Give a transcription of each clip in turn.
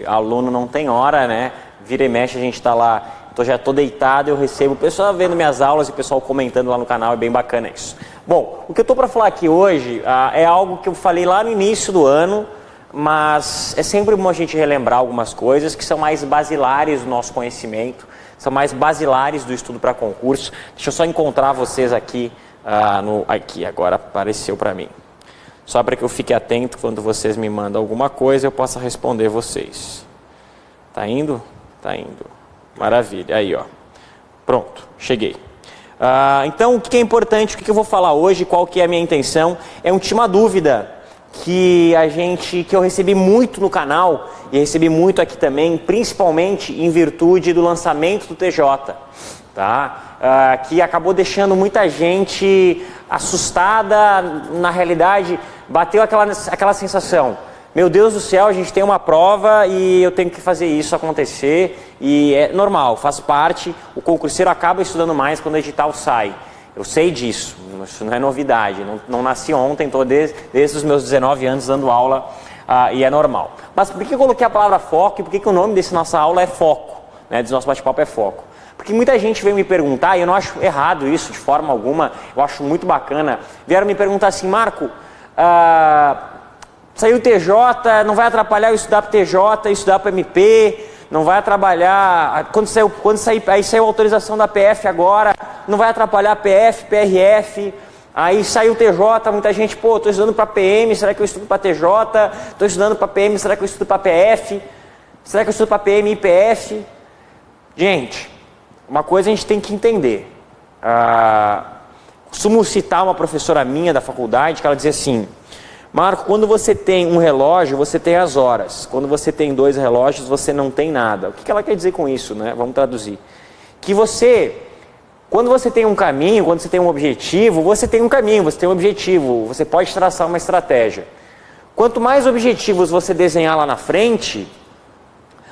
Aluno não tem hora, né? Vira e mexe, a gente está lá, já estou deitado, eu recebo o pessoal vendo minhas aulas e o pessoal comentando lá no canal, é bem bacana isso. Bom, o que eu estou para falar aqui hoje é algo que eu falei lá no início do ano, mas é sempre bom a gente relembrar algumas coisas que são mais basilares do nosso conhecimento, são mais basilares do estudo para concurso. Deixa eu só encontrar vocês aqui, aqui agora apareceu para mim. Só para que eu fique atento quando vocês me mandam alguma coisa, eu possa responder vocês. Tá indo? Tá indo. Maravilha. Aí, ó. Pronto, cheguei. Então, o que é importante, o que eu vou falar hoje, qual que é a minha intenção? É uma dúvida que eu recebi muito no canal e recebi muito aqui também, principalmente em virtude do lançamento do TJ. Tá? Que acabou deixando muita gente assustada, na realidade, bateu aquela sensação, meu Deus do céu, a gente tem uma prova e eu tenho que fazer isso acontecer, e é normal, faz parte, o concurseiro acaba estudando mais quando o edital sai, eu sei disso, isso não é novidade, não nasci ontem, estou desde os meus 19 anos dando aula, e é normal. Mas por que eu coloquei a palavra foco e por que o nome dessa nossa aula é foco, né, do nosso bate-papo é foco? Porque muita gente veio me perguntar, e eu não acho errado isso de forma alguma, eu acho muito bacana. Vieram me perguntar assim, Marco, saiu o TJ, não vai atrapalhar eu estudar para TJ, estudar para MP, não vai atrapalhar, aí saiu a autorização da PF agora, não vai atrapalhar PF, PRF, aí saiu o TJ, muita gente, pô, estou estudando para PM, será que eu estudo para TJ? Estou estudando para PM, será que eu estudo para PF? Será que eu estudo para PM e PF? Gente, uma coisa a gente tem que entender. Costumo citar uma professora minha da faculdade que ela dizia assim, Marco, quando você tem um relógio, você tem as horas. Quando você tem 2 relógios, você não tem nada. O que ela quer dizer com isso, né? Vamos traduzir. Que quando você tem um caminho, quando você tem um objetivo, você tem um caminho, você tem um objetivo. Você pode traçar uma estratégia. Quanto mais objetivos você desenhar lá na frente,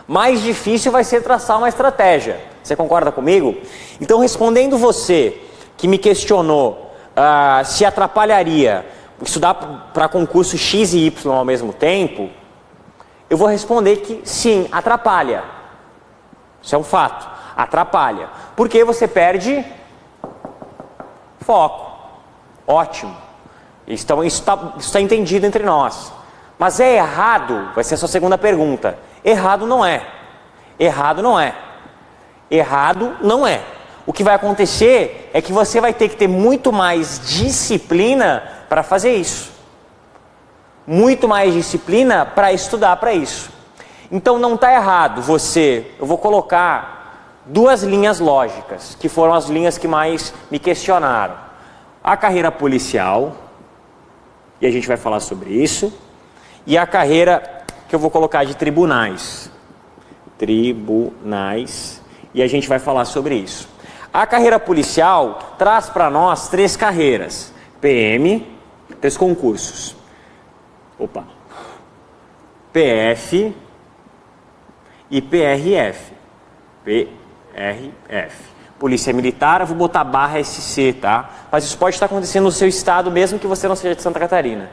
mais difícil vai ser traçar uma estratégia. Você concorda comigo? Então, respondendo você que me questionou se atrapalharia estudar para concurso X e Y ao mesmo tempo, eu vou responder que sim, atrapalha. Isso é um fato, atrapalha. Porque você perde foco. Ótimo. Isso está entendido entre nós. Mas é errado? Vai ser a sua segunda pergunta. Errado não é. Errado não é. Errado não é. O que vai acontecer é que você vai ter que ter muito mais disciplina para fazer isso. Muito mais disciplina para estudar para isso. Então não está errado eu vou colocar 2 linhas lógicas, que foram as linhas que mais me questionaram. A carreira policial, e a gente vai falar sobre isso, e a carreira que eu vou colocar de tribunais. Tribunais, e a gente vai falar sobre isso. A carreira policial traz para nós 3 carreiras. PM, 3 concursos. PF e PRF. PRF. Polícia Militar, eu vou botar /SC, tá? Mas isso pode estar acontecendo no seu estado, mesmo que você não seja de Santa Catarina.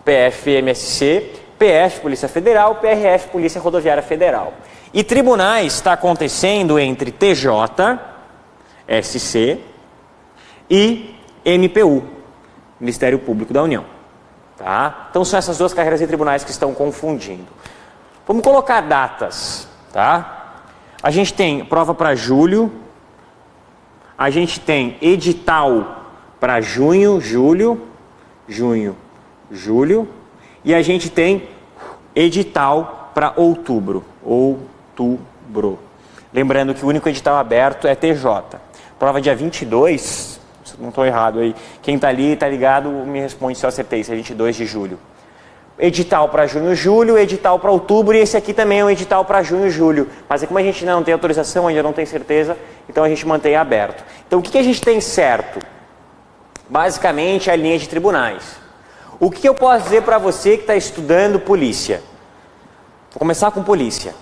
PF, MSC, PF, Polícia Federal, PRF, Polícia Rodoviária Federal. E tribunais está acontecendo entre TJ, SC e MPU, Ministério Público da União. Tá? Então são essas 2 carreiras de tribunais que estão confundindo. Vamos colocar datas. Tá? A gente tem prova para julho, a gente tem edital para junho, julho, e a gente tem edital para outubro. Lembrando que o único edital aberto é TJ. Prova dia 22, se não estou errado aí, quem está ali, está ligado, me responde se eu acertei, se é 22 de julho. Edital para junho, julho, edital para outubro, e esse aqui também é um edital para junho e julho. Mas como a gente ainda não tem autorização, ainda não tem certeza, então a gente mantém aberto. Então o que a gente tem certo? Basicamente a linha de tribunais. O que eu posso dizer para você que está estudando polícia? Vou começar com polícia.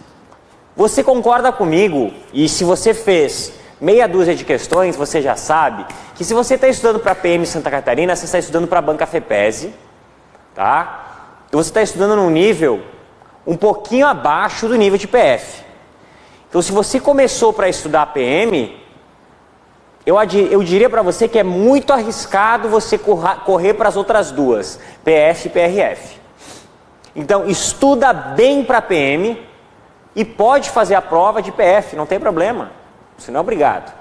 Você concorda comigo, e se você fez meia dúzia de questões, você já sabe que se você está estudando para PM Santa Catarina, você está estudando para a Banca FEPESE, tá? E você está estudando num nível um pouquinho abaixo do nível de PF. Então, se você começou para estudar PM, eu diria para você que é muito arriscado você correr para as outras duas, PF e PRF. Então, estuda bem para PM e pode fazer a prova de PF, não tem problema, você não é obrigado,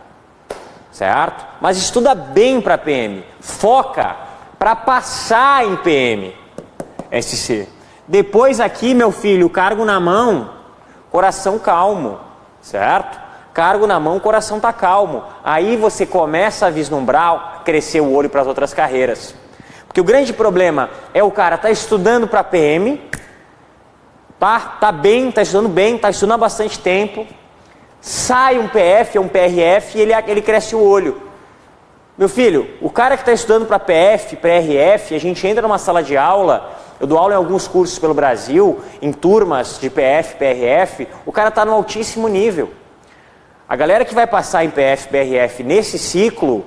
certo? Mas estuda bem para PM, foca para passar em PM, SC. Depois aqui, meu filho, cargo na mão, coração calmo, certo? Cargo na mão, coração tá calmo. Aí você começa a vislumbrar, crescer o olho para as outras carreiras. Porque o grande problema é o cara tá estudando para PM, tá bem, tá estudando há bastante tempo, sai um PF ou um PRF e ele cresce o olho. Meu filho, o cara que está estudando para PF, PRF, a gente entra numa sala de aula, eu dou aula em alguns cursos pelo Brasil, em turmas de PF, PRF, o cara está no altíssimo nível. A galera que vai passar em PF, PRF nesse ciclo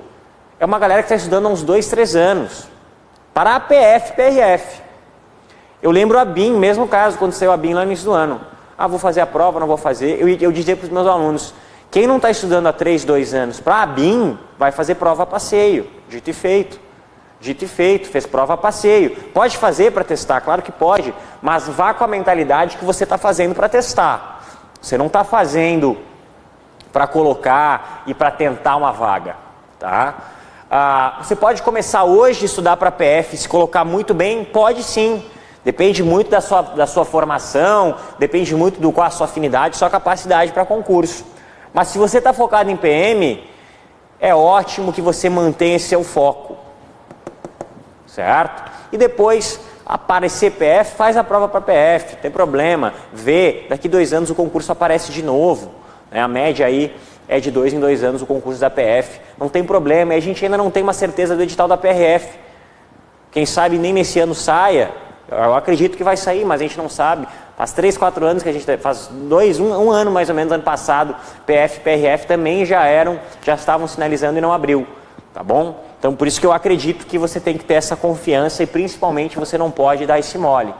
é uma galera que está estudando há uns 2, 3 anos. Para a PF, PRF. Eu lembro a BIM, mesmo caso, quando saiu a BIM lá no início do ano. Ah, vou fazer a prova, não vou fazer. Eu dizia para os meus alunos, quem não está estudando há 3, 2 anos para a BIM, vai fazer prova a passeio. Dito e feito. Dito e feito, fez prova a passeio. Pode fazer para testar, claro que pode, mas vá com a mentalidade que você está fazendo para testar. Você não está fazendo para colocar e para tentar uma vaga, tá? Você pode começar hoje a estudar para PF, se colocar muito bem, pode sim. Depende muito da sua formação, depende muito do qual a sua afinidade, sua capacidade para concurso. Mas se você está focado em PM, é ótimo que você mantenha esse seu foco, certo? E depois aparecer PF, faz a prova para PF, não tem problema. Vê, daqui 2 anos o concurso aparece de novo. A média aí é de 2 em 2 anos o concurso da PF. Não tem problema, e a gente ainda não tem uma certeza do edital da PRF. Quem sabe nem nesse ano saia. Eu acredito que vai sair, mas a gente não sabe. Faz 3, 4 anos que a gente... Faz um ano mais ou menos, ano passado, PF, PRF também já estavam sinalizando e não abriu. Tá bom? Então por isso que eu acredito que você tem que ter essa confiança e principalmente você não pode dar esse mole.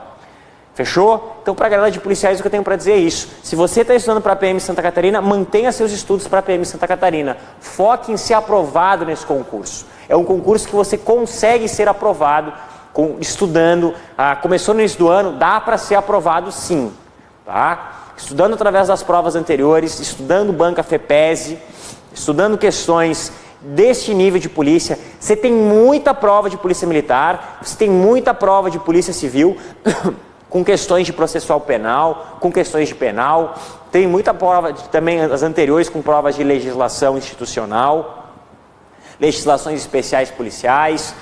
Fechou? Então, para a galera de policiais, o que eu tenho para dizer é isso. Se você está estudando para PM Santa Catarina, mantenha seus estudos para PM Santa Catarina. Foque em ser aprovado nesse concurso. É um concurso que você consegue ser aprovado estudando. Começou no início do ano, dá para ser aprovado sim. Tá? Estudando através das provas anteriores, estudando banca FEPESE, estudando questões deste nível de polícia. Você tem muita prova de polícia militar, você tem muita prova de polícia civil, com questões de processual penal, com questões de penal, tem muita prova, também as anteriores com provas de legislação institucional, legislações especiais policiais,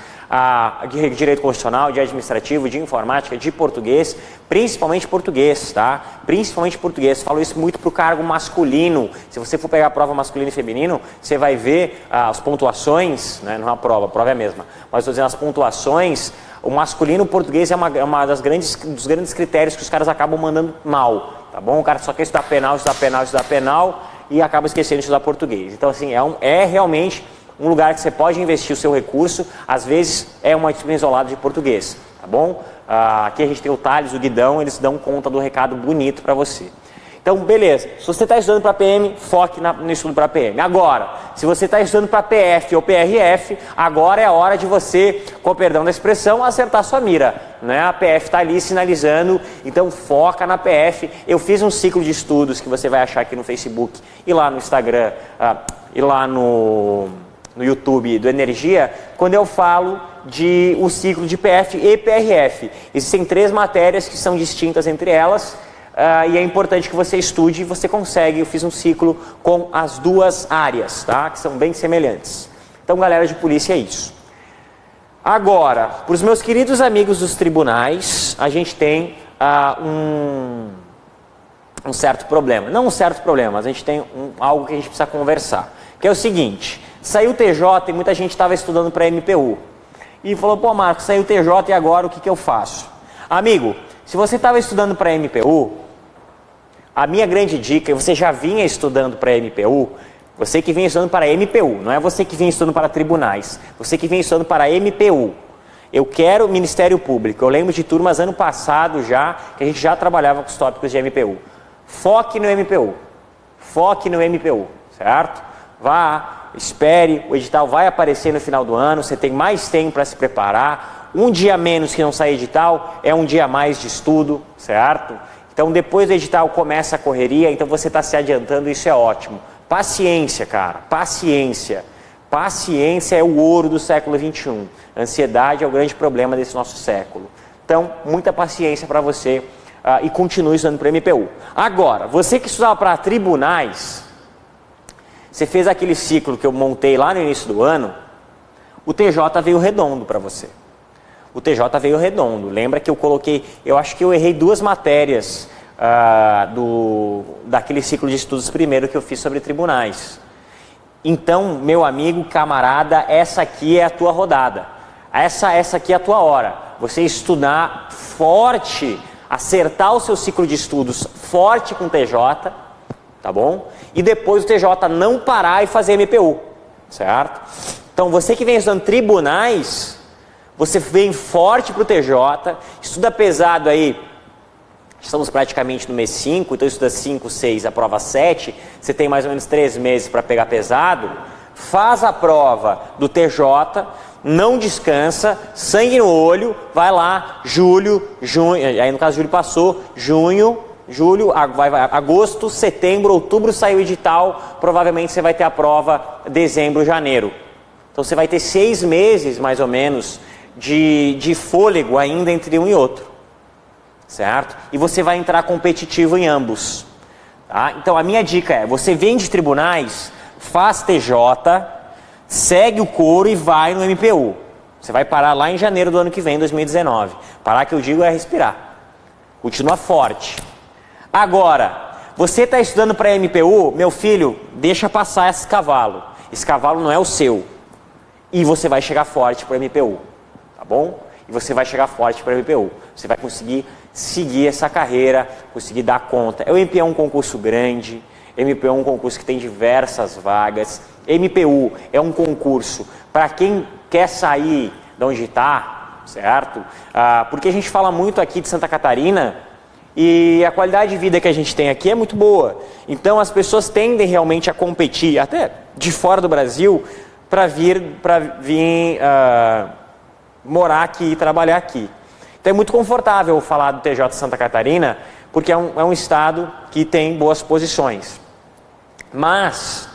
de direito constitucional, de administrativo, de informática, de português, principalmente português, tá? Principalmente português, falo isso muito para o cargo masculino. Se você for pegar a prova masculino e feminino, você vai ver as pontuações, né? Não é a prova é a mesma, mas estou dizendo as pontuações. O masculino, o português é uma dos grandes critérios que os caras acabam mandando mal, tá bom? O cara só quer estudar penal e acaba esquecendo de estudar português. Então, assim, é realmente um lugar que você pode investir o seu recurso, às vezes é uma disciplina isolada de português, tá bom? Aqui a gente tem o Thales, o Guidão, eles dão conta do recado bonito para você. Então, beleza, se você está estudando para PM, foque no estudo para PM. Agora, se você está estudando para PF ou PRF, agora é a hora de você, com o perdão da expressão, acertar sua mira, né? A PF está ali sinalizando, então foca na PF. Eu fiz um ciclo de estudos que você vai achar aqui no Facebook e lá no Instagram, e lá no YouTube do Energia, quando eu falo de o ciclo de PF e PRF. Existem 3 matérias que são distintas entre elas, e é importante que você estude e você consegue. Eu fiz um ciclo com as 2 áreas, tá? Que são bem semelhantes. Então, galera de polícia, é isso. Agora, para os meus queridos amigos dos tribunais, a gente tem um certo problema. Não um certo problema, mas a gente tem algo que a gente precisa conversar. Que é o seguinte, saiu o TJ e muita gente estava estudando para MPU. E falou, pô Marcos, saiu o TJ e agora o que eu faço? Amigo, se você estava estudando para MPU, a minha grande dica, você já vinha estudando para MPU, você que vinha estudando para MPU, não é você que vinha estudando para tribunais, você que vinha estudando para MPU. Eu quero Ministério Público. Eu lembro de turmas ano passado já, que a gente já trabalhava com os tópicos de MPU. Foque no MPU. Foque no MPU, certo? Vá, espere, o edital vai aparecer no final do ano, você tem mais tempo para se preparar. Um dia menos que não sair edital é um dia a mais de estudo, certo? Então depois do edital começa a correria, então você está se adiantando, isso é ótimo. Paciência, cara, paciência. Paciência é o ouro do século XXI. Ansiedade é o grande problema desse nosso século. Então, muita paciência para você e continue estudando para MPU. Agora, você que estudava para tribunais, você fez aquele ciclo que eu montei lá no início do ano, o TJ veio redondo para você. O TJ veio redondo. Lembra que eu coloquei, eu acho que eu errei 2 matérias daquele ciclo de estudos primeiro que eu fiz sobre tribunais. Então, meu amigo, camarada, essa aqui é a tua rodada. Essa aqui é a tua hora. Você estudar forte, acertar o seu ciclo de estudos forte com o TJ, tá bom? E depois o TJ não parar e fazer MPU, certo? Então, você que vem estudando tribunais, você vem forte para o TJ, estuda pesado aí. Estamos praticamente no mês 5, então estuda 5, 6, a prova 7, você tem mais ou menos 3 meses para pegar pesado, faz a prova do TJ, não descansa, sangue no olho, vai lá, julho, junho, aí no caso julho passou, junho, julho, agosto, setembro, outubro saiu o edital, provavelmente você vai ter a prova dezembro, janeiro. Então você vai ter 6 meses mais ou menos de fôlego ainda entre um e outro. Certo? E você vai entrar competitivo em ambos. Tá? Então a minha dica é, você vem de tribunais, faz TJ, segue o couro e vai no MPU. Você vai parar lá em janeiro do ano que vem, 2019. Parar que eu digo é respirar. Continua forte. Agora, você está estudando para MPU, meu filho, deixa passar esse cavalo. Esse cavalo não é o seu. E você vai chegar forte para o MPU. Tá bom? E você vai chegar forte para o MPU. Você vai conseguir seguir essa carreira, conseguir dar conta. O MPU é um concurso grande, MPU é um concurso que tem diversas vagas. MPU é um concurso para quem quer sair de onde está, certo? Porque a gente fala muito aqui de Santa Catarina e a qualidade de vida que a gente tem aqui é muito boa. Então as pessoas tendem realmente a competir, até de fora do Brasil, para vir morar aqui e trabalhar aqui. Então é muito confortável falar do TJ de Santa Catarina, porque é um estado que tem boas posições. Mas,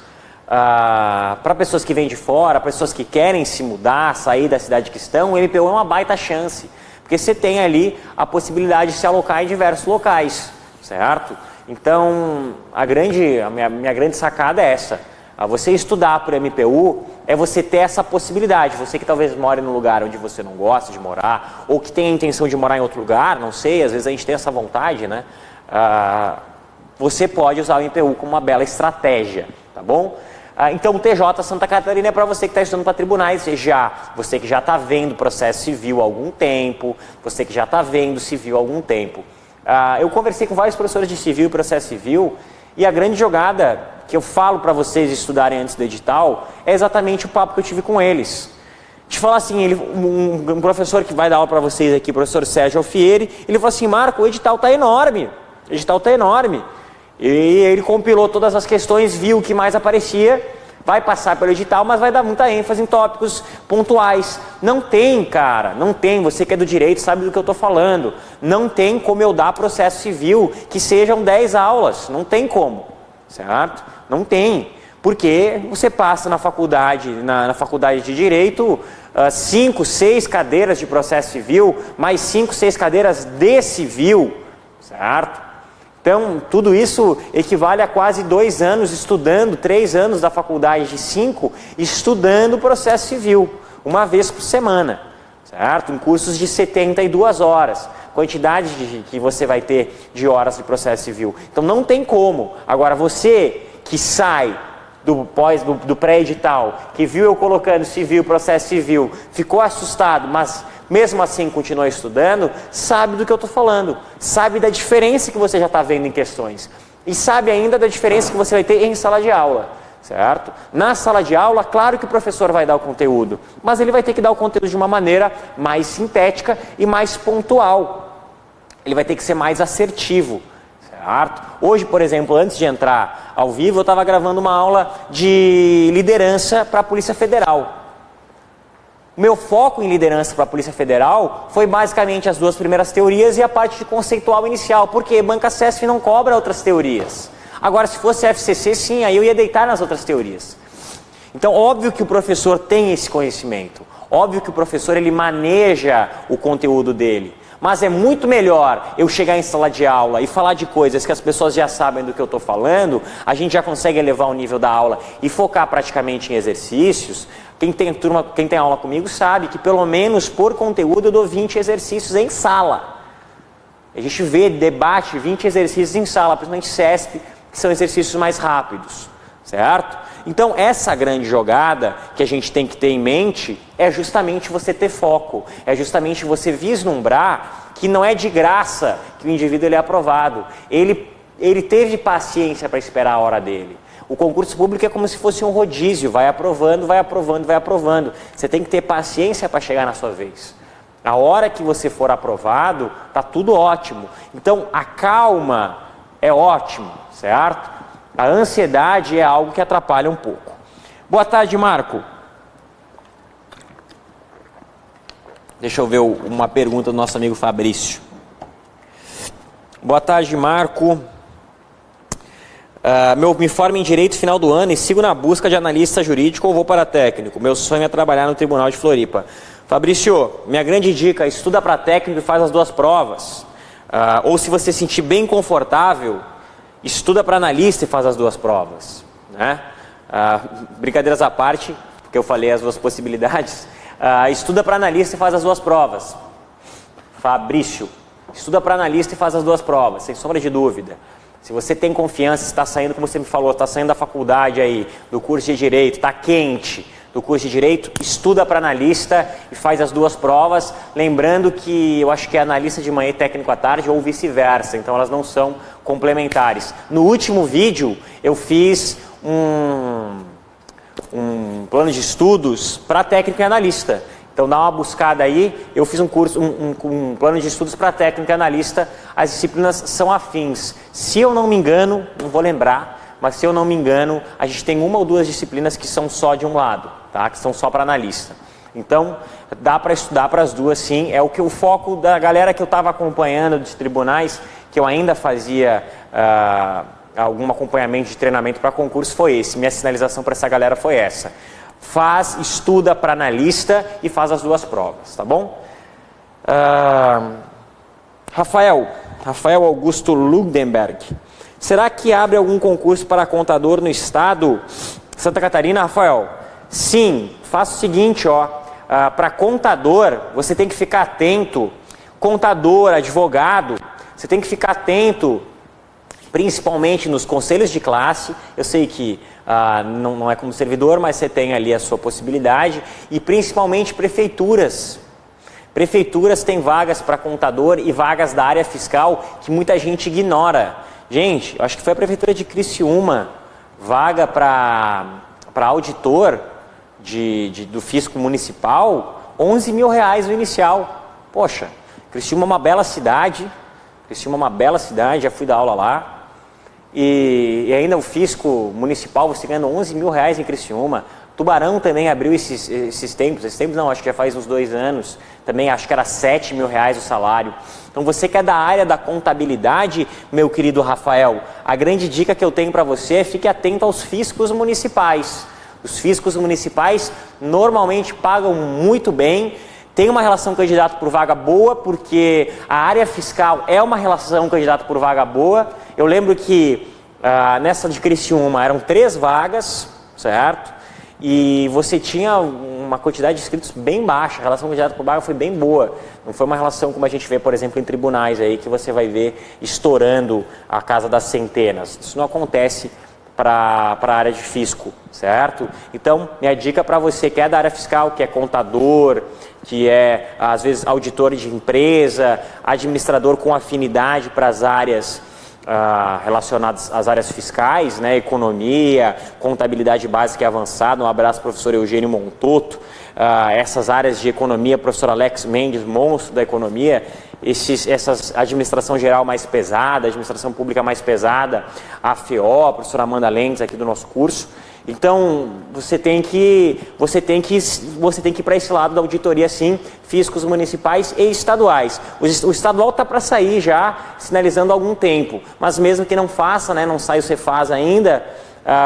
para pessoas que vêm de fora, pessoas que querem se mudar, sair da cidade que estão, o MPU é uma baita chance. Porque você tem ali a possibilidade de se alocar em diversos locais, certo? Então, a minha grande sacada é essa. Você estudar por MPU é você ter essa possibilidade. Você que talvez more num lugar onde você não gosta de morar, ou que tem a intenção de morar em outro lugar, não sei, às vezes a gente tem essa vontade, né? Você pode usar o MPU como uma bela estratégia, tá bom? Então o TJ Santa Catarina é para você que está estudando para tribunais, você que já está vendo processo civil há algum tempo, você que já está vendo civil há algum tempo. Eu conversei com vários professores de civil e processo civil, e a grande jogada que eu falo para vocês estudarem antes do edital é exatamente o papo que eu tive com eles. De falar assim, um professor que vai dar aula para vocês aqui, o professor Sérgio Alfieri, ele falou assim, Marco, o edital está enorme, o edital está enorme. E ele compilou todas as questões, viu o que mais aparecia, vai passar pelo edital, mas vai dar muita ênfase em tópicos pontuais. Não tem, cara, não tem, você que é do direito sabe do que eu estou falando. Não tem como eu dar processo civil que sejam 10 aulas, não tem como, certo? Não tem, porque você passa na faculdade, na faculdade de Direito, 5, 6 cadeiras de processo civil, mais 5, 6 cadeiras de civil, certo? Então, tudo isso equivale a quase 2 anos estudando, 3 anos da faculdade de 5, estudando o processo civil, uma vez por semana, certo? Em cursos de 72 horas, quantidade que você vai ter de horas de processo civil. Então, não tem como. Agora, você que sai do pré-edital, que viu eu colocando civil, processo civil, ficou assustado, mas mesmo assim continua estudando, sabe do que eu estou falando, sabe da diferença que você já está vendo em questões, e sabe ainda da diferença que você vai ter em sala de aula, certo? Na sala de aula, claro que o professor vai dar o conteúdo, mas ele vai ter que dar o conteúdo de uma maneira mais sintética e mais pontual. Ele vai ter que ser mais assertivo, certo? Hoje, por exemplo, antes de entrar ao vivo, eu estava gravando uma aula de liderança para a Polícia Federal. O meu foco em liderança para a Polícia Federal foi basicamente as duas primeiras teorias e a parte de conceitual inicial, porque Banca CESP não cobra outras teorias. Agora, se fosse FCC, sim, aí eu ia deitar nas outras teorias. Então, óbvio que o professor tem esse conhecimento, óbvio que o professor ele maneja o conteúdo dele, mas é muito melhor eu chegar em sala de aula e falar de coisas que as pessoas já sabem do que eu estou falando, a gente já consegue elevar o nível da aula e focar praticamente em exercícios. Quem tem aula comigo sabe que pelo menos por conteúdo eu dou 20 exercícios em sala. A gente vê, debate 20 exercícios em sala, principalmente CESP, que são exercícios mais rápidos, certo? Então essa grande jogada que a gente tem que ter em mente é justamente você ter foco, é justamente você vislumbrar que não é de graça que o indivíduo ele é aprovado. Ele teve paciência para esperar a hora dele. O concurso público é como se fosse um rodízio, vai aprovando, vai aprovando, vai aprovando. Você tem que ter paciência para chegar na sua vez. A hora que você for aprovado, tá tudo ótimo. Então a calma é ótimo, certo? A ansiedade é algo que atrapalha um pouco. Boa tarde, Marco. Deixa eu ver uma pergunta do nosso amigo Fabrício. Boa tarde, Marco. Me formo em Direito no final do ano e sigo na busca de analista jurídico ou vou para técnico. Meu sonho é trabalhar no Tribunal de Floripa. Fabrício, minha grande dica, estuda para técnico e faz as duas provas. Ou se você se sentir bem confortável, estuda para analista e faz as duas provas. Né? Brincadeiras à parte, porque eu falei as duas possibilidades. Estuda para analista e faz as duas provas. Fabrício, estuda para analista e faz as duas provas, sem sombra de dúvida. Se você tem confiança, está saindo, como você me falou, está saindo da faculdade aí, do curso de Direito, está quente do curso de Direito, estuda para analista e faz as duas provas, lembrando que eu acho que é analista de manhã e técnico à tarde ou vice-versa, então elas não são complementares. No último vídeo eu fiz um plano de estudos para técnico e analista. Então dá uma buscada aí, eu fiz um curso, um plano de estudos para técnico e analista, as disciplinas são afins. Se eu não me engano, não vou lembrar, mas se eu não me engano, a gente tem uma ou duas disciplinas que são só de um lado, tá? Que são só para analista. Então dá para estudar para as duas sim, é o foco da galera que eu estava acompanhando dos tribunais, que eu ainda fazia algum acompanhamento de treinamento para concurso, foi esse. Minha sinalização para essa galera foi essa. Estuda para analista e faz as duas provas, tá bom? Rafael Augusto Ludenberg. Será que abre algum concurso para contador no estado Santa Catarina, Rafael? Sim, faça o seguinte, para contador, você tem que ficar atento, contador, advogado, você tem que ficar atento, principalmente nos conselhos de classe. Eu sei que não é como servidor, mas você tem ali a sua possibilidade, e principalmente prefeituras. Prefeituras têm vagas para contador e vagas da área fiscal que muita gente ignora. Gente, eu acho que foi a prefeitura de Criciúma, vaga para auditor do fisco municipal, R$11 mil no inicial. Poxa, Criciúma é uma bela cidade, já fui dar aula lá. E ainda o fisco municipal, você ganhando R$11 mil em Criciúma. Tubarão também abriu esses tempos não, acho que já faz uns 2 anos, também acho que era R$7 mil o salário. Então você que é da área da contabilidade, meu querido Rafael, a grande dica que eu tenho para você é fique atento aos fiscos municipais. Os fiscos municipais normalmente pagam muito bem, tem uma relação candidato por vaga boa, porque a área fiscal é uma relação candidato por vaga boa. Eu lembro que nessa de Criciúma eram 3 vagas, certo? E você tinha uma quantidade de inscritos bem baixa, a relação candidato por vaga foi bem boa. Não foi uma relação como a gente vê, por exemplo, em tribunais aí, que você vai ver estourando a casa das centenas. Isso não acontece para a área de fisco, certo? Então, minha dica para você que é da área fiscal, que é contador, que é, às vezes, auditor de empresa, administrador com afinidade para as áreas relacionados às áreas fiscais, né, economia, contabilidade básica e avançada. Um abraço, professor Eugênio Montoto. Essas áreas de economia, professor Alex Mendes, monstro da economia, essas administração geral mais pesada, administração pública mais pesada, a AFO, a professora Amanda Lendes aqui do nosso curso. Então, você tem que ir para esse lado da auditoria, sim, físicos municipais e estaduais. O estadual está para sair já, sinalizando há algum tempo, mas mesmo que não faça, né, não sai o Cefaz ainda,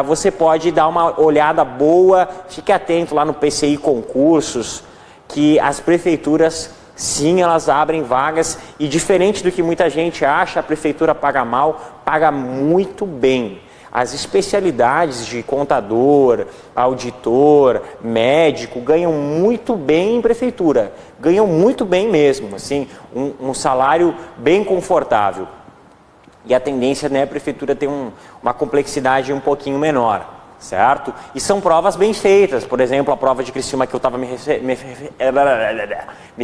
você pode dar uma olhada boa, fique atento lá no PCI Concursos, que as prefeituras, sim, elas abrem vagas e, diferente do que muita gente acha, a prefeitura paga mal, paga muito bem. As especialidades de contador, auditor, médico ganham muito bem em prefeitura, ganham muito bem mesmo, assim, um salário bem confortável. E a tendência, né, a prefeitura ter uma complexidade um pouquinho menor, certo? E são provas bem feitas. Por exemplo, a prova de Criciúma que eu estava me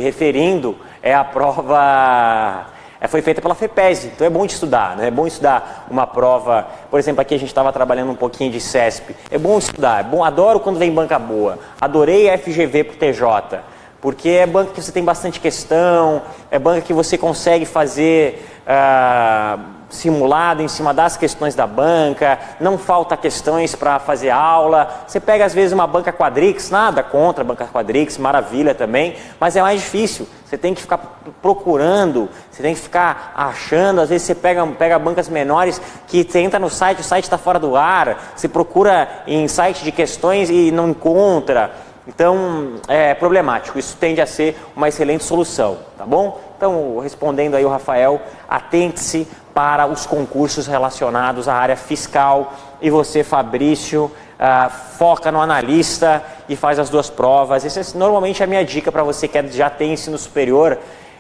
referindo é a prova... foi feita pela FEPESE, então é bom de estudar, né? É bom estudar uma prova, por exemplo, aqui a gente estava trabalhando um pouquinho de CESP, é bom estudar, é bom, adoro quando vem banca boa, adorei a FGV pro TJ, porque é banca que você tem bastante questão, é banca que você consegue fazer simulado em cima das questões da banca, não falta questões para fazer aula. Você pega às vezes uma banca Quadrix, nada contra a banca Quadrix, maravilha também, mas é mais difícil, você tem que ficar procurando, você tem que ficar achando, às vezes você pega bancas menores que você entra no site, o site está fora do ar, você procura em site de questões e não encontra. Então, é problemático, isso tende a ser uma excelente solução, tá bom? Então, respondendo aí o Rafael, atente-se para os concursos relacionados à área fiscal e você, Fabrício, foca no analista e faz as duas provas. Essa é normalmente a minha dica para você que já tem ensino superior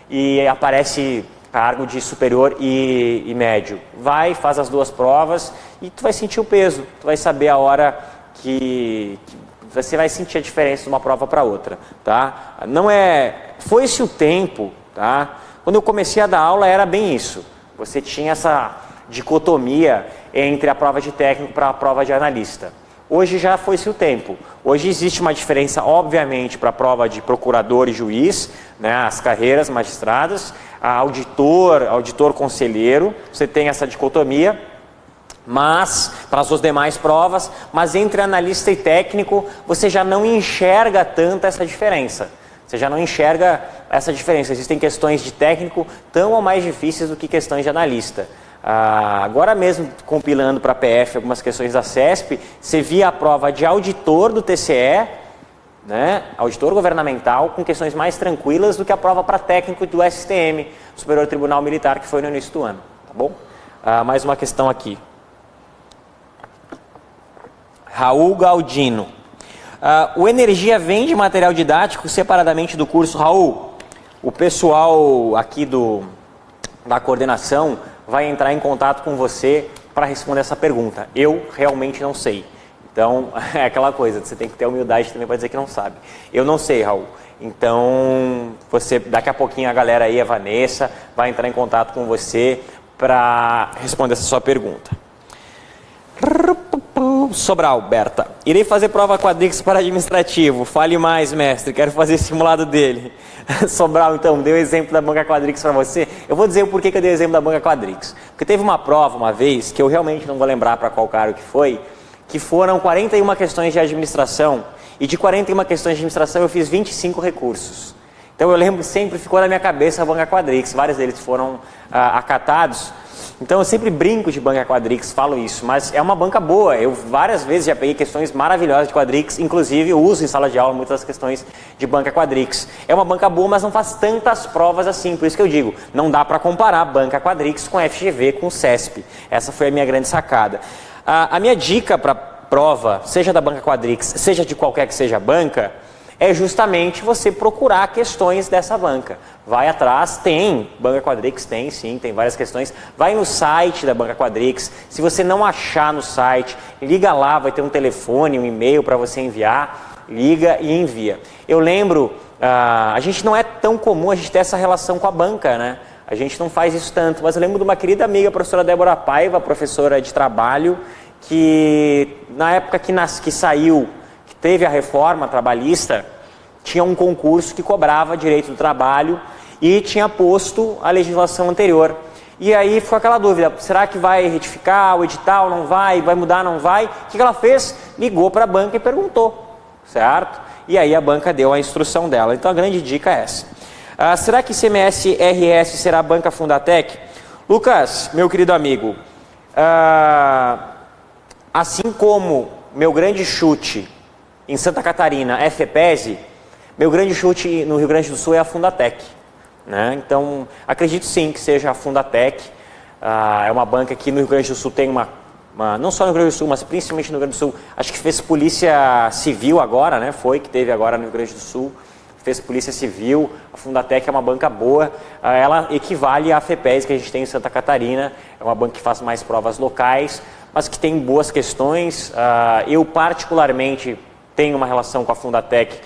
e aparece cargo de superior e médio. Vai, faz as duas provas e tu vai sentir o peso, tu vai saber a hora que você vai sentir a diferença de uma prova para outra, tá? Foi-se o tempo, tá? Quando eu comecei a dar aula era bem isso. Você tinha essa dicotomia entre a prova de técnico para a prova de analista. Hoje já foi-se o tempo. Hoje existe uma diferença, obviamente, para a prova de procurador e juiz, né, as carreiras magistradas, auditor conselheiro, você tem essa dicotomia. Mas, para as duas demais provas, mas entre analista e técnico, você já não enxerga tanto essa diferença. Você já não enxerga essa diferença. Existem questões de técnico tão ou mais difíceis do que questões de analista. Agora mesmo, compilando para a PF algumas questões da CESP, você via a prova de auditor do TCE, né, auditor governamental, com questões mais tranquilas do que a prova para técnico do STM, Superior Tribunal Militar, que foi no início do ano. Tá bom? Mais uma questão aqui. Raul Galdino. O Energia vende material didático separadamente do curso? Raul, o pessoal aqui da coordenação vai entrar em contato com você para responder essa pergunta. Eu realmente não sei. Então, é aquela coisa, você tem que ter humildade também para dizer que não sabe. Eu não sei, Raul. Então, daqui a pouquinho a galera aí, a Vanessa, vai entrar em contato com você para responder essa sua pergunta. Sobral, Berta. Irei fazer prova Quadrix para administrativo. Fale mais, mestre. Quero fazer simulado dele. Sobral, então, dei o exemplo da banca Quadrix para você. Eu vou dizer o porquê que eu dei o exemplo da banca Quadrix. Porque teve uma prova uma vez, que eu realmente não vou lembrar para qual cargo que foi, que foram 41 questões de administração. E de 41 questões de administração eu fiz 25 recursos. Então eu lembro, sempre ficou na minha cabeça a banca Quadrix. Vários deles foram acatados. Então eu sempre brinco de banca Quadrix, falo isso, mas é uma banca boa. Eu várias vezes já peguei questões maravilhosas de Quadrix, inclusive eu uso em sala de aula muitas das questões de banca Quadrix. É uma banca boa, mas não faz tantas provas assim, por isso que eu digo, não dá para comparar banca Quadrix com FGV, com CESP. Essa foi a minha grande sacada. A minha dica para prova, seja da banca Quadrix, seja de qualquer que seja a banca, é justamente você procurar questões dessa banca. Vai atrás, tem, banca Quadrix tem sim, tem várias questões. Vai no site da banca Quadrix, se você não achar no site, liga lá, vai ter um telefone, um e-mail para você enviar, liga e envia. Eu lembro, a gente não é tão comum a gente ter essa relação com a banca, né? A gente não faz isso tanto, mas eu lembro de uma querida amiga, a professora Débora Paiva, professora de trabalho, que na época que saiu, que teve a reforma trabalhista, tinha um concurso que cobrava direito do trabalho e tinha posto a legislação anterior. E aí ficou aquela dúvida, será que vai retificar o edital, não vai mudar, não vai? O que ela fez? Ligou para a banca e perguntou, certo? E aí a banca deu a instrução dela. Então a grande dica é essa. Será que CMS-RS será a banca Fundatec? Lucas, meu querido amigo, assim como meu grande chute em Santa Catarina é FEPESE, meu grande chute no Rio Grande do Sul é a Fundatec. Né? Então, acredito sim que seja a Fundatec. É uma banca que no Rio Grande do Sul tem não só no Rio Grande do Sul, mas principalmente no Rio Grande do Sul, acho que fez polícia civil agora, né? Que teve agora no Rio Grande do Sul, fez polícia civil. A Fundatec é uma banca boa, ela equivale à FEPESE que a gente tem em Santa Catarina, é uma banca que faz mais provas locais, mas que tem boas questões. Eu particularmente tenho uma relação com a Fundatec.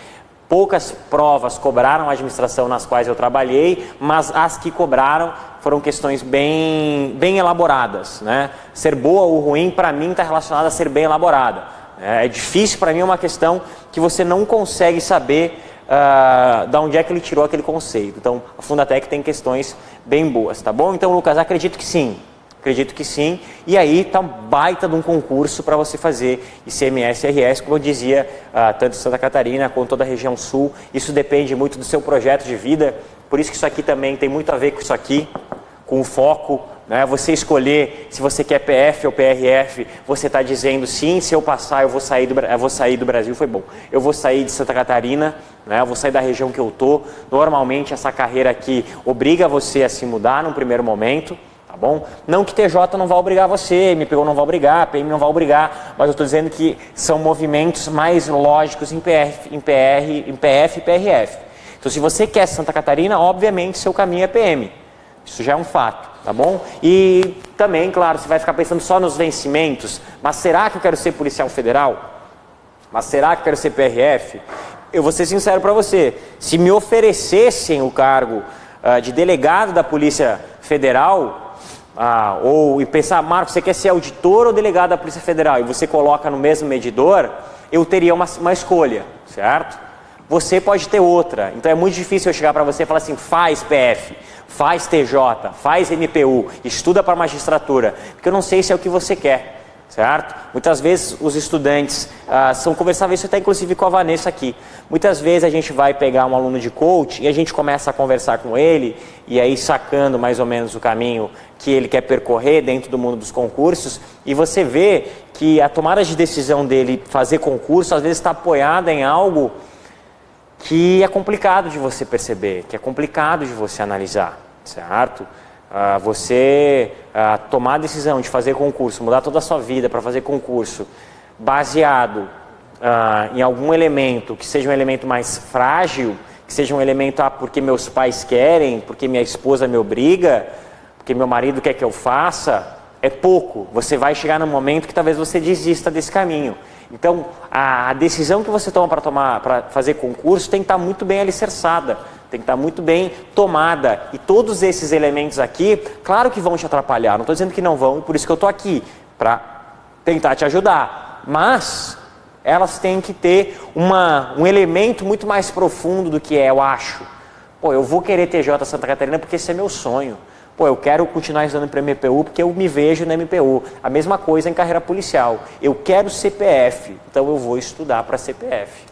Poucas provas cobraram a administração nas quais eu trabalhei, mas as que cobraram foram questões bem elaboradas. Né? Ser boa ou ruim, para mim, está relacionado a ser bem elaborada. É difícil, para mim, é uma questão que você não consegue saber de onde é que ele tirou aquele conceito. Então, a Fundatec tem questões bem boas, tá bom? Então, Lucas, acredito que sim. Acredito que sim, e aí está um baita de um concurso para você fazer ICMS-RS, como eu dizia, tanto em Santa Catarina quanto toda a região sul. Isso depende muito do seu projeto de vida, por isso que isso aqui também tem muito a ver com isso aqui, com o foco, né? Você escolher se você quer PF ou PRF, você está dizendo sim, se eu passar eu vou sair do Brasil, foi bom. Eu vou sair de Santa Catarina, né? Eu vou sair da região que eu estou. Normalmente essa carreira aqui obriga você a se mudar num primeiro momento. Tá bom? Não que TJ não vai obrigar você, MPU não vai obrigar, PM não vai obrigar, mas eu estou dizendo que são movimentos mais lógicos em PF e PRF. Então, se você quer Santa Catarina, obviamente seu caminho é PM. Isso já é um fato, tá bom? E também, claro, você vai ficar pensando só nos vencimentos, mas será que eu quero ser policial federal? Mas será que eu quero ser PRF? Eu vou ser sincero para você, se me oferecessem o cargo de delegado da Polícia Federal, ou pensar, Marcos, você quer ser auditor ou delegado da Polícia Federal? E você coloca no mesmo medidor, eu teria uma escolha, certo? Você pode ter outra. Então é muito difícil eu chegar para você e falar assim, faz PF, faz TJ, faz MPU, estuda para magistratura, porque eu não sei se é o que você quer. Certo? Muitas vezes os estudantes conversava isso até inclusive com a Vanessa aqui. Muitas vezes a gente vai pegar um aluno de coach e a gente começa a conversar com ele e aí sacando mais ou menos o caminho que ele quer percorrer dentro do mundo dos concursos, e você vê que a tomada de decisão dele fazer concurso às vezes está apoiada em algo que é complicado de você perceber, que é complicado de você analisar, certo? Você tomar a decisão de fazer concurso, mudar toda a sua vida para fazer concurso, baseado em algum elemento que seja um elemento mais frágil, que seja um elemento porque meus pais querem, porque minha esposa me obriga, porque meu marido quer que eu faça, é pouco. Você vai chegar num momento que talvez você desista desse caminho. Então, a decisão que você toma para fazer concurso tem que estar muito bem alicerçada, tem que estar muito bem tomada. E todos esses elementos aqui, claro que vão te atrapalhar, não estou dizendo que não vão, e por isso que eu estou aqui, para tentar te ajudar. Mas elas têm que ter um elemento muito mais profundo do que eu acho. Pô, eu vou querer TJ Santa Catarina porque esse é meu sonho. Pô, eu quero continuar estudando para MPU porque eu me vejo na MPU. A mesma coisa em carreira policial. Eu quero CPF, então eu vou estudar para CPF.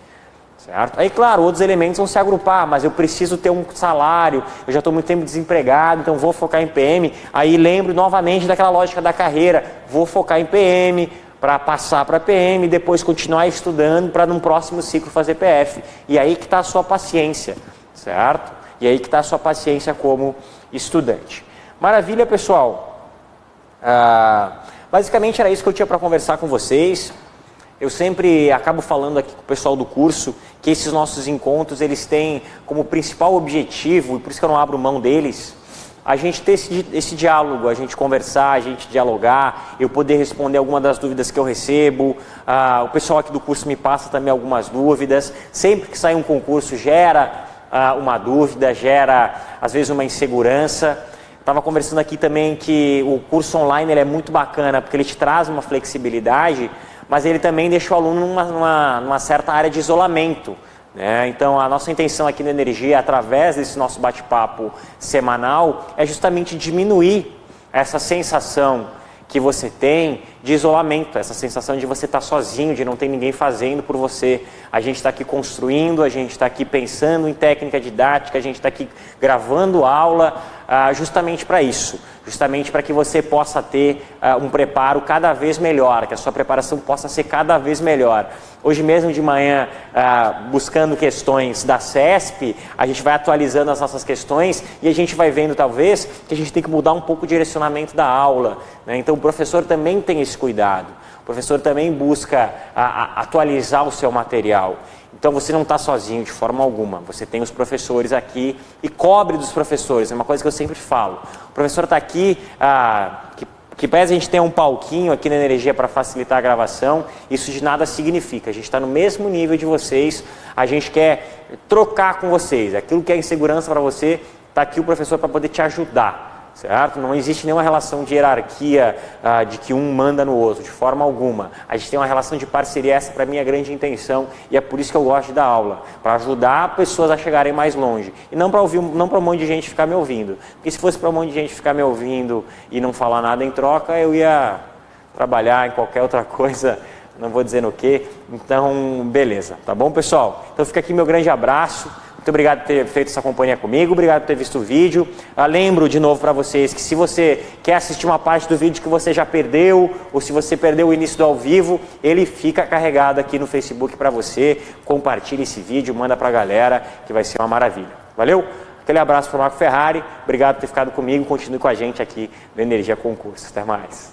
Certo? Aí, claro, outros elementos vão se agrupar, mas eu preciso ter um salário, eu já estou muito tempo desempregado, então vou focar em PM. Aí lembro novamente daquela lógica da carreira, vou focar em PM para passar para PM e depois continuar estudando para num próximo ciclo fazer PF. E aí que está a sua paciência, certo? E aí que está a sua paciência como estudante. Maravilha, pessoal. Basicamente era isso que eu tinha para conversar com vocês. Eu sempre acabo falando aqui com o pessoal do curso que esses nossos encontros, eles têm como principal objetivo, e por isso que eu não abro mão deles, a gente ter esse diálogo, a gente conversar, a gente dialogar, eu poder responder algumas das dúvidas que eu recebo, o pessoal aqui do curso me passa também algumas dúvidas. Sempre que sai um concurso gera uma dúvida, gera às vezes uma insegurança. Estava conversando aqui também que o curso online ele é muito bacana, porque ele te traz uma flexibilidade, mas ele também deixa o aluno numa certa área de isolamento, né? Então, a nossa intenção aqui na Energia, através desse nosso bate-papo semanal, é justamente diminuir essa sensação que você tem de isolamento, essa sensação de você estar sozinho, de não ter ninguém fazendo por você. A gente está aqui construindo, a gente está aqui pensando em técnica didática, a gente está aqui gravando aula justamente para isso, justamente para que você possa ter um preparo cada vez melhor, que a sua preparação possa ser cada vez melhor. Hoje mesmo de manhã, buscando questões da CESP, a gente vai atualizando as nossas questões e a gente vai vendo talvez que a gente tem que mudar um pouco o direcionamento da aula, né? Então o professor também tem esse cuidado, o professor também busca atualizar o seu material. Então você não está sozinho de forma alguma, você tem os professores aqui e cobre dos professores, é uma coisa que eu sempre falo. O professor está aqui, que pese a gente ter um palquinho aqui na Energia para facilitar a gravação, isso de nada significa, a gente está no mesmo nível de vocês, a gente quer trocar com vocês, aquilo que é insegurança para você, está aqui o professor para poder te ajudar. Certo? Não existe nenhuma relação de hierarquia, de que um manda no outro, de forma alguma. A gente tem uma relação de parceria, essa para mim é a grande intenção, e é por isso que eu gosto de dar aula, para ajudar pessoas a chegarem mais longe, e não para um monte de gente ficar me ouvindo, porque se fosse para um monte de gente ficar me ouvindo e não falar nada em troca, eu ia trabalhar em qualquer outra coisa, não vou dizer no que, então beleza, tá bom pessoal? Então fica aqui meu grande abraço. Muito obrigado por ter feito essa companhia comigo, obrigado por ter visto o vídeo. Lembro de novo para vocês que se você quer assistir uma parte do vídeo que você já perdeu, ou se você perdeu o início do ao vivo, ele fica carregado aqui no Facebook para você. Compartilhe esse vídeo, manda para a galera, que vai ser uma maravilha. Valeu? Aquele abraço para o Marco Ferrari, obrigado por ter ficado comigo, continue com a gente aqui no Energia Concurso. Até mais.